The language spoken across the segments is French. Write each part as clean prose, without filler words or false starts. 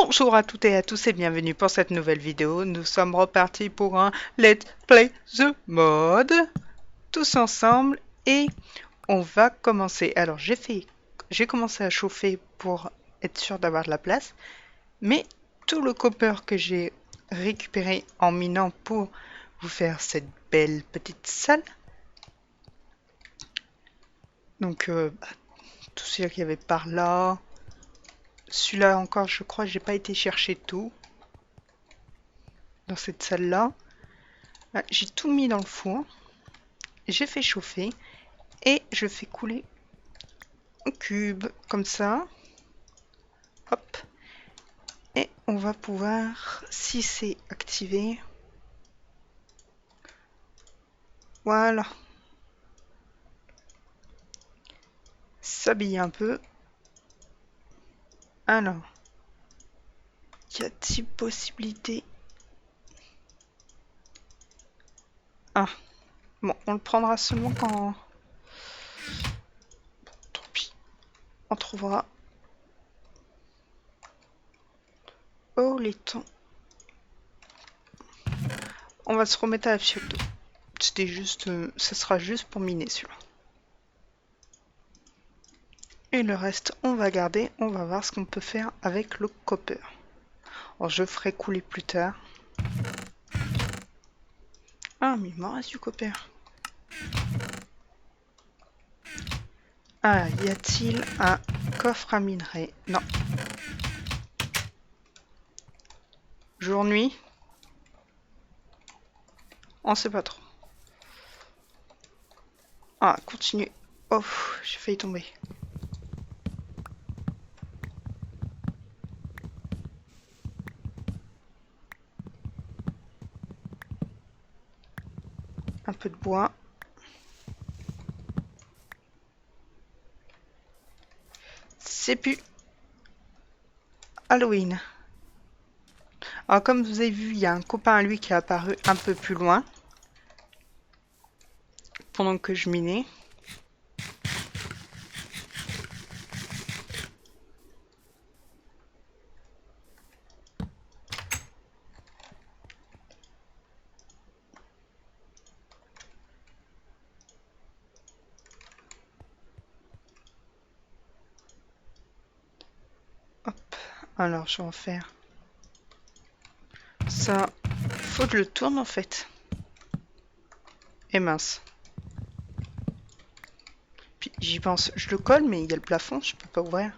Bonjour à toutes et à tous et bienvenue pour cette nouvelle vidéo. Nous sommes repartis pour un Let's Play the Mode tous ensemble et on va commencer. Alors j'ai commencé à chauffer pour être sûr d'avoir de la place, mais tout le copper que j'ai récupéré en minant pour vous faire cette belle petite salle. Donc tout ce qu'il y avait par là. Celui-là encore, je crois, j'ai pas été chercher tout dans cette salle-là. J'ai tout mis dans le four, j'ai fait chauffer et je fais couler un cube comme ça. Hop. Et on va pouvoir, si c'est activé, voilà, s'habiller un peu. Alors, y a-t-il possibilité? Ah, bon, on le prendra seulement quand... Bon, tant pis, on trouvera. Oh, les temps. On va se remettre à la fiotte d'eau. C'était juste... ça sera juste pour miner celui-là. Et le reste, on va garder. On va voir ce qu'on peut faire avec le copper. Alors, je ferai couler plus tard. Ah, mais il m'en reste du copper. Ah, y a-t-il un coffre à minerai? Non. Jour-nuit? On sait pas trop. Ah, continue. Oh, j'ai failli tomber. Un peu de bois. C'est plus Halloween. Alors, comme vous avez vu, il y a un copain à lui qui est apparu un peu plus loin. Pendant que je minais. Hop. Alors, je vais en faire. Ça, faut que je le tourne en fait. Et mince. Puis j'y pense, je le colle, mais il y a le plafond, je peux pas ouvrir.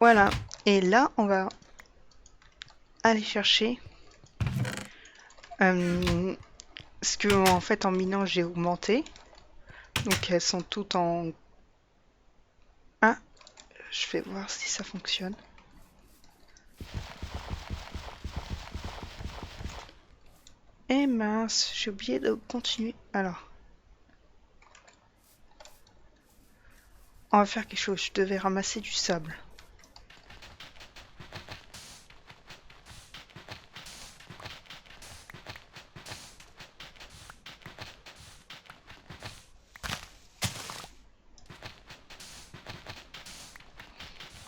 Voilà. Et là, on va aller chercher ce que en fait en minant j'ai augmenté. Donc elles sont toutes en 1. Je vais voir si ça fonctionne. Et mince, j'ai oublié de continuer. Alors, on va faire quelque chose. Je devais ramasser du sable.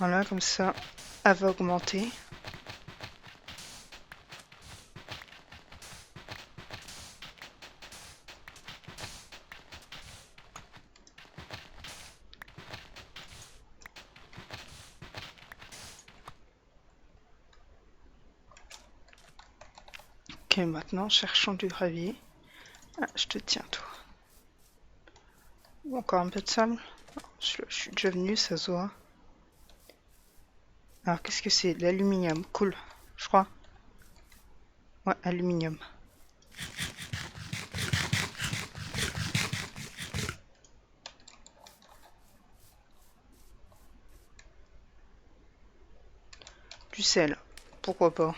Voilà, comme ça, elle va augmenter. Ok, maintenant, cherchons du gravier. Ah, je te tiens, toi. Encore un peu de sable. Je suis déjà venu, ça se voit. Alors, qu'est-ce que c'est? De l'aluminium. Cool, je crois. Ouais, aluminium. Du sel. Pourquoi pas?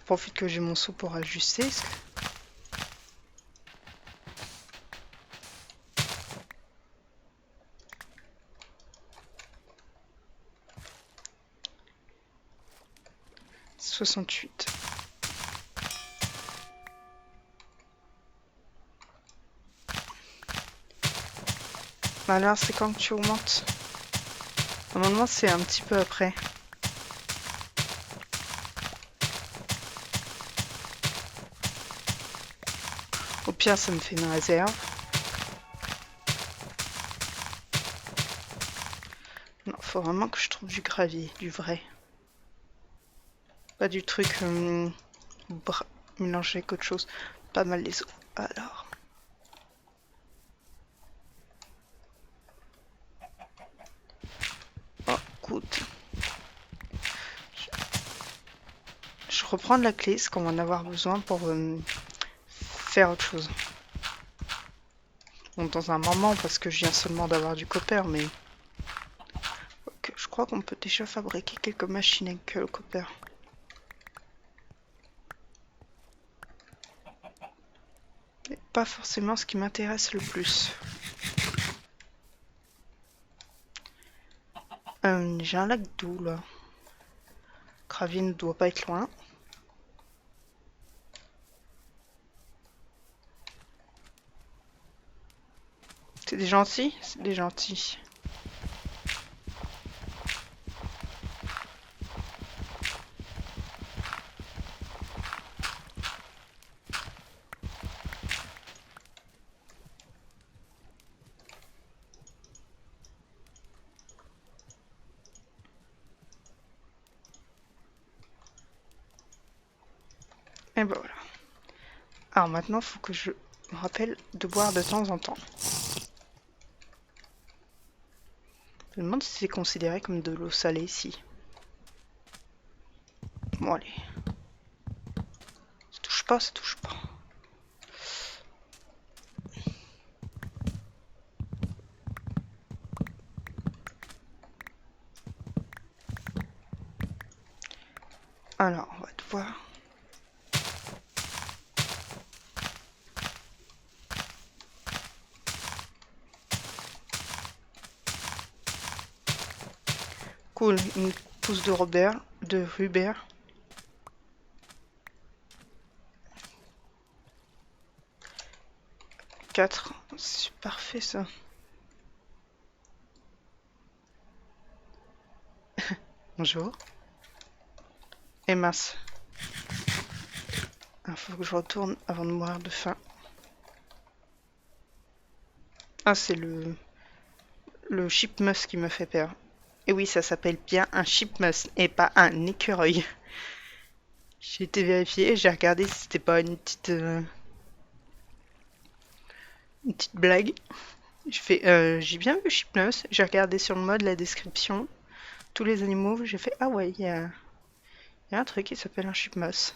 profite que j'ai mon seau pour ajuster. 68. Alors, c'est quand que tu augmentes? Normalement, c'est un petit peu après. Au pire, ça me fait une réserve. Non, faut vraiment que je trouve du gravier, du vrai. Pas du truc mélangé avec autre chose. Pas mal les os. Alors. Oh, écoute. Je reprends la clé, ce qu'on va en avoir besoin pour faire autre chose. Bon, dans un moment, parce que je viens seulement d'avoir du copper, mais... Okay, je crois qu'on peut déjà fabriquer quelques machines avec le copper. Mais pas forcément ce qui m'intéresse le plus. J'ai un lac d'eau, là. Gravier ne doit pas être loin. C'est des gentils? C'est des gentils. Et ben voilà. Alors maintenant, il faut que je me rappelle de boire de temps en temps. Je me demande si c'est considéré comme de l'eau salée ici. Bon allez. Ça touche pas, ça touche pas. Alors, on va devoir... Cool, une pousse de Rubber. Quatre, c'est parfait ça. Bonjour. Et mince. Il faut que je retourne avant de mourir de faim. Ah, c'est le chipmus qui me fait peur. Et oui, ça s'appelle bien un chipmus et pas un écureuil. J'ai été vérifié, j'ai regardé si c'était pas une petite blague. J'ai bien vu chipmus, j'ai regardé sur le mode la description, tous les animaux, j'ai fait ah ouais, il y a un truc qui s'appelle un chipmus.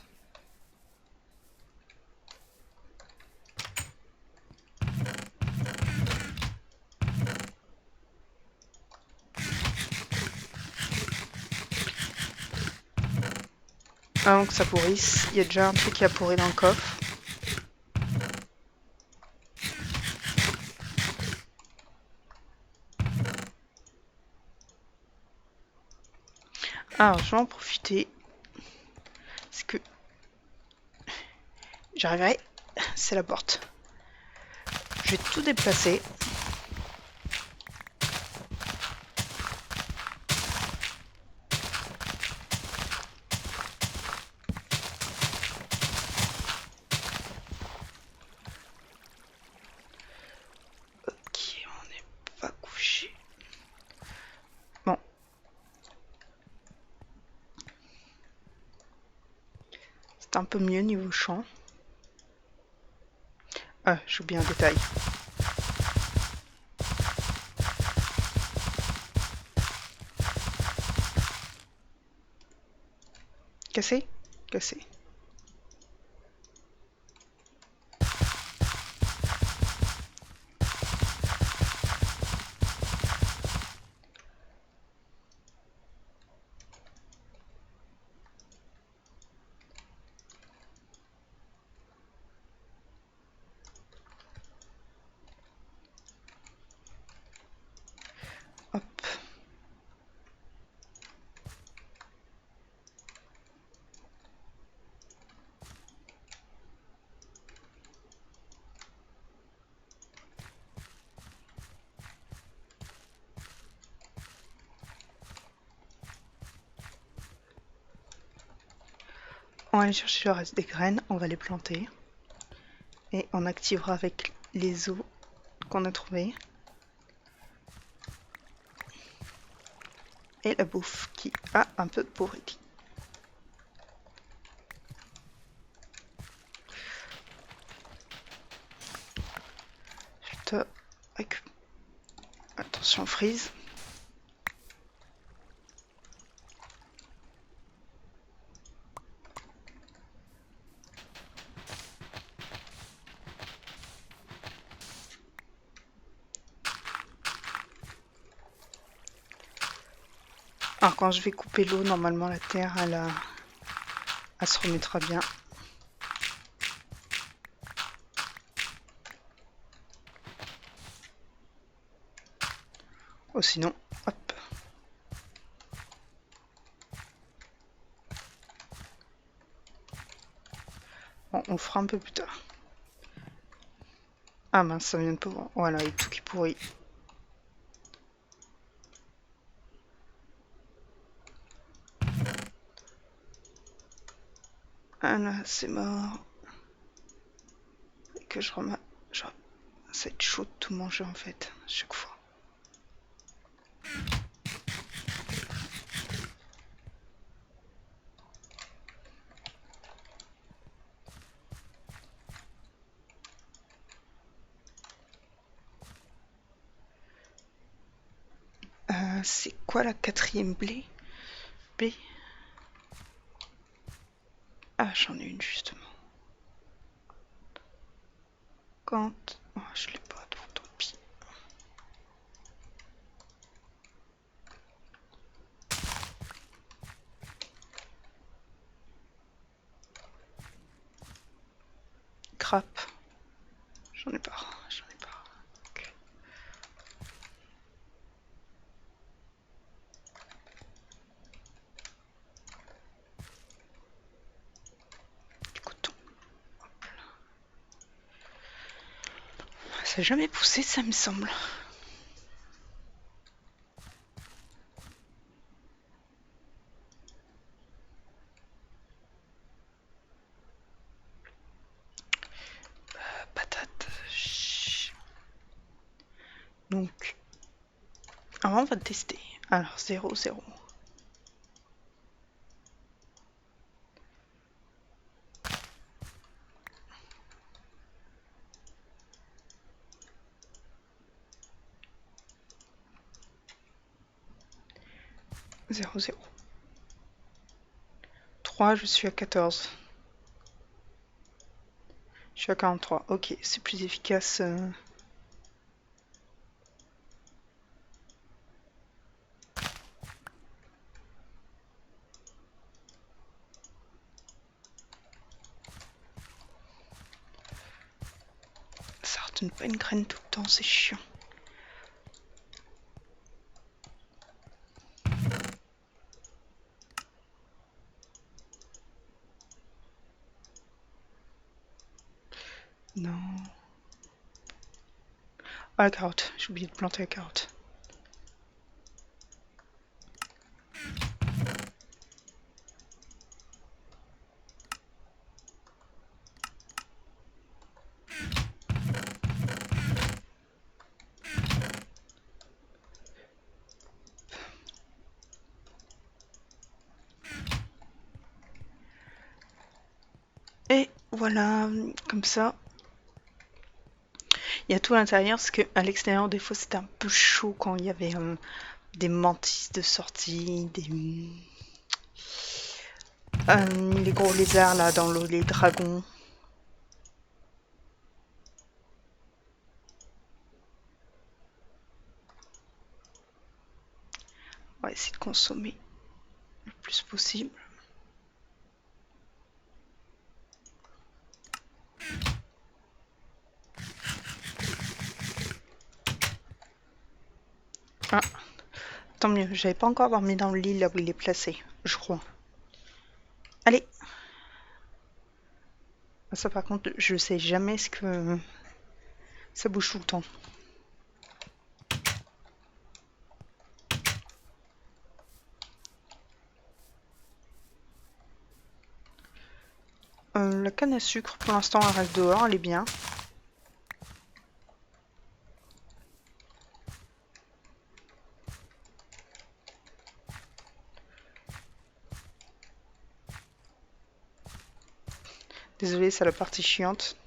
Avant que ça pourrisse, il y a déjà un truc qui a pourri dans le coffre. Alors, je vais en profiter. Parce que j'arriverai. C'est la porte. Je vais tout déplacer. Ok, on n'est pas couché. Bon. C'est un peu mieux niveau champ. Ah, j'oublie un détail. Cassé? Cassé. On va aller chercher le reste des graines, on va les planter. Et on activera avec les os qu'on a trouvés. Et la bouffe qui a un peu pourri. Attention, freeze. Alors quand je vais couper l'eau, normalement la terre, elle se remettra bien. Oh sinon, hop. Bon, on le fera un peu plus tard. Ah mince, ça vient de pourrir. Voilà, il y a tout qui pourrit. Ah là, c'est mort. Et que je remets... Ça va être chaud de tout manger en fait, à chaque fois. C'est quoi la quatrième blé? B. Ah, j'en ai une justement. Quand... Oh, je l'ai pas, donc tant pis. Crap. J'en ai pas, j'en ai pas. Okay. Du coton. Hop là. Ça n'a jamais poussé, ça me semble. Patate. Donc, alors on va tester. Alors, 0, 0. Zéro, 0. 3, je suis à 14. Je suis à 43. Ok, c'est plus efficace. Ça redonne pas une graine tout le temps, c'est chiant. Non. Ah, la carotte. J'ai oublié de planter la carotte. Et voilà, comme ça. Il y a tout à l'intérieur, parce qu'à l'extérieur, des fois, c'était un peu chaud quand il y avait des mantis de sortie, les gros lézards là dans l'eau, les dragons. On va essayer de consommer le plus possible. Ah, tant mieux, j'avais pas encore dormi dans le lit là où il est placé, je crois. Allez. Ça par contre, je sais jamais ce que... Ça bouge tout le temps. La canne à sucre, pour l'instant, elle reste dehors, elle est bien. Désolée, c'est la partie chiante.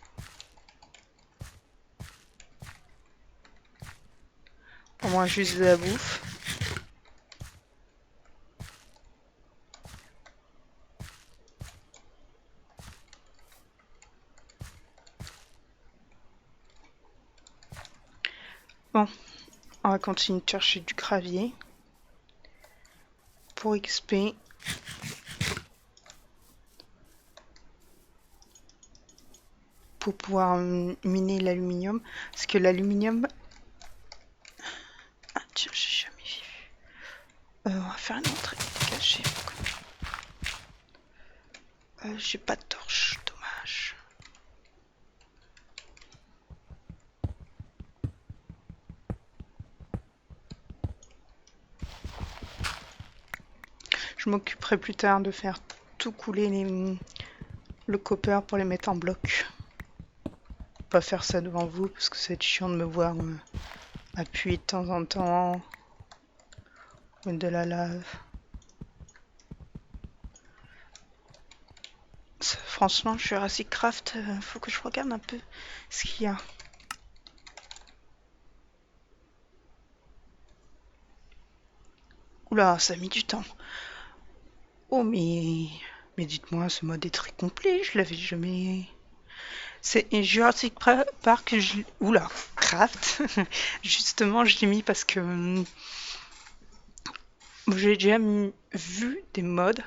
Au moins juste de la bouffe. Bon, on va continuer de chercher du gravier. Pour XP. Pour pouvoir miner l'aluminium. Parce que l'aluminium... Ah tiens, j'ai jamais vu. On va faire une entrée dégagée. J'ai pas de torche, dommage. Je m'occuperai plus tard de faire tout couler le copper pour les mettre en bloc. Pas faire ça devant vous parce que c'est chiant de me voir appuyer de temps en temps. Mettre de la lave. Franchement, Jurassic Craft, faut que je regarde un peu ce qu'il y a. Oula, ça a mis du temps. Oh, mais dites-moi, ce mode est très complet, je l'avais jamais... C'est Jurassic Park, oula, Craft. Justement, je l'ai mis parce que j'ai déjà vu des mods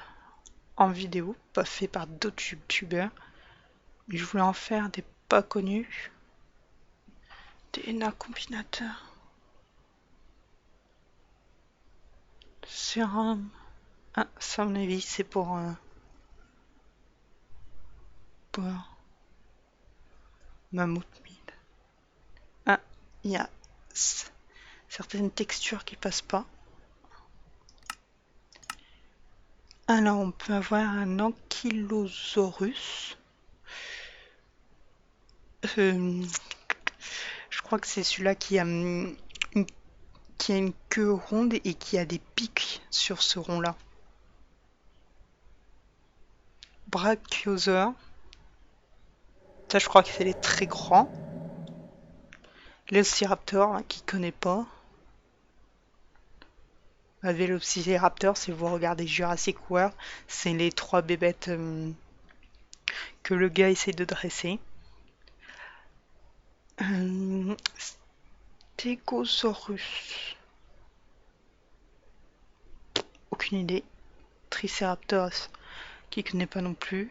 en vidéo, pas fait par d'autres youtubeurs, mais je voulais en faire des pas connus. Des nains combinateurs. Sur un... Ah, ça à mon avis, c'est pour... pour Mammouth Meat. Ah, il y a certaines textures qui passent pas. Alors, on peut avoir un Ankylosaurus. Je crois que c'est celui-là qui a une queue ronde et qui a des pics sur ce rond-là. Brachiosaure. Ça, je crois que c'est les très grands. L'Ociraptor, hein, qui connaît pas. Un Vélociraptor, si vous regardez Jurassic World, c'est les trois bébêtes que le gars essaie de dresser. Stegosaurus. Aucune idée. Triceratops, qui connaît pas non plus.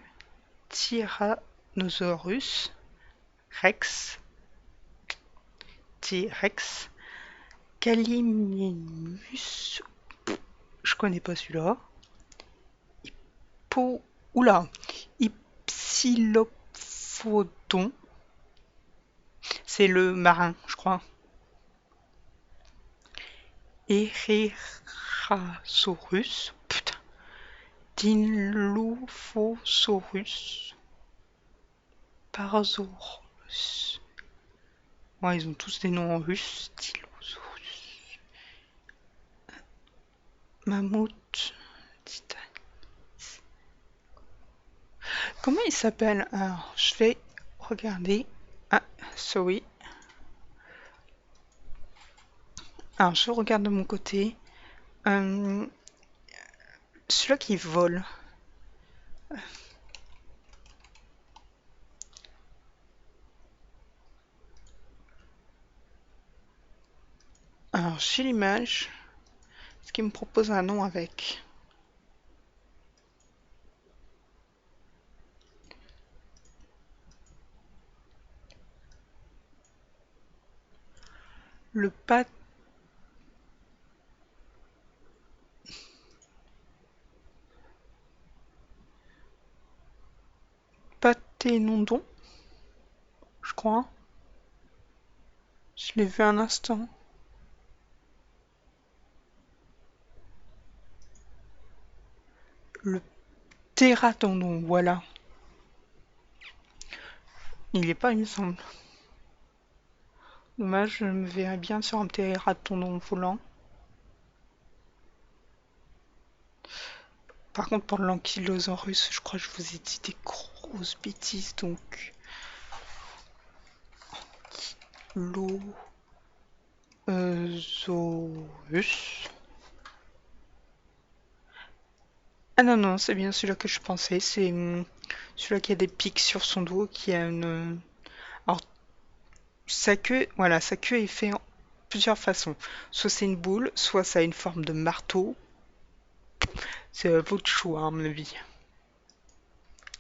Tyrannosaurus. Rex. T-Rex. Callimemus. Je connais pas celui-là. Oula. Ipsilophodon. C'est le marin, je crois. Herrerasaurus. Putain. Dilophosaurus. Parasaurus. Ouais, ils ont tous des noms en russe. Dilophosaurus. Mammouth. Titan. Comment il s'appelle? Alors, je vais regarder. Ah, sorry. Alors, je regarde de mon côté. Celui-là qui vole. Alors, j'ai l'image. Est-ce qu'il me propose un nom avec? Le Paténodon, je crois. Je l'ai vu un instant. Le Pteratodon, voilà. Il est pas, il me semble. Dommage, je me verrais bien sur un petit raton volant. Par contre, pour l'ankylosaurus, je crois que je vous ai dit des grosses bêtises, donc... L'osaurus. Ah non, non, c'est bien celui-là que je pensais. C'est celui-là qui a des pics sur son dos, qui a une... Alors, sa queue, voilà, sa queue est faite en plusieurs façons. Soit c'est une boule, soit ça a une forme de marteau. C'est votre choix, à mon avis.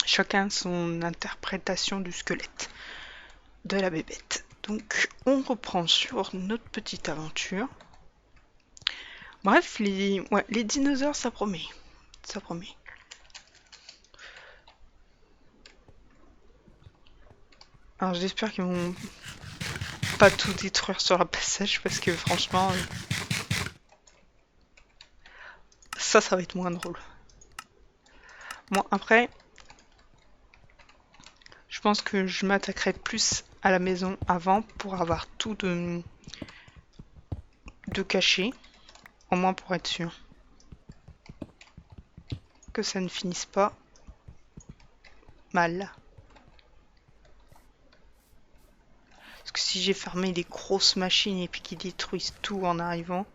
Chacun son interprétation du squelette de la bébête. Donc, on reprend sur notre petite aventure. Bref, les dinosaures, ça promet. Ça promet. Alors, j'espère qu'ils vont pas tout détruire sur le passage parce que franchement, ça va être moins drôle. Bon, après, je pense que je m'attaquerai plus à la maison avant pour avoir tout de caché, au moins pour être sûr que ça ne finisse pas mal. Parce que si j'ai fermé des grosses machines et puis qu'ils détruisent tout en arrivant.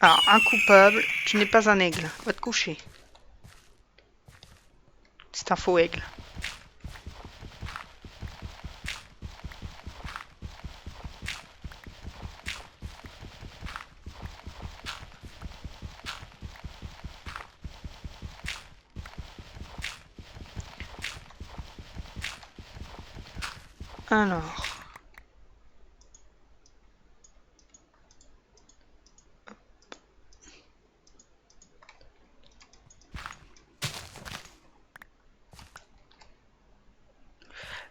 Alors, un coupable, tu n'es pas un aigle, va te coucher. C'est un faux aigle. Alors.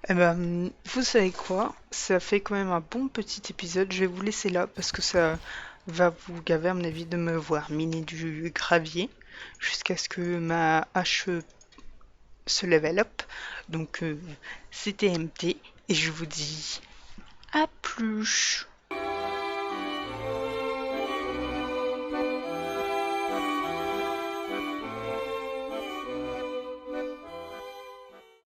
Eh ben, vous savez quoi? Ça fait quand même un bon petit épisode. Je vais vous laisser là parce que ça va vous gaver, à mon avis, de me voir miner du gravier jusqu'à ce que ma hache se level up. Donc, c'était MT et je vous dis à plus.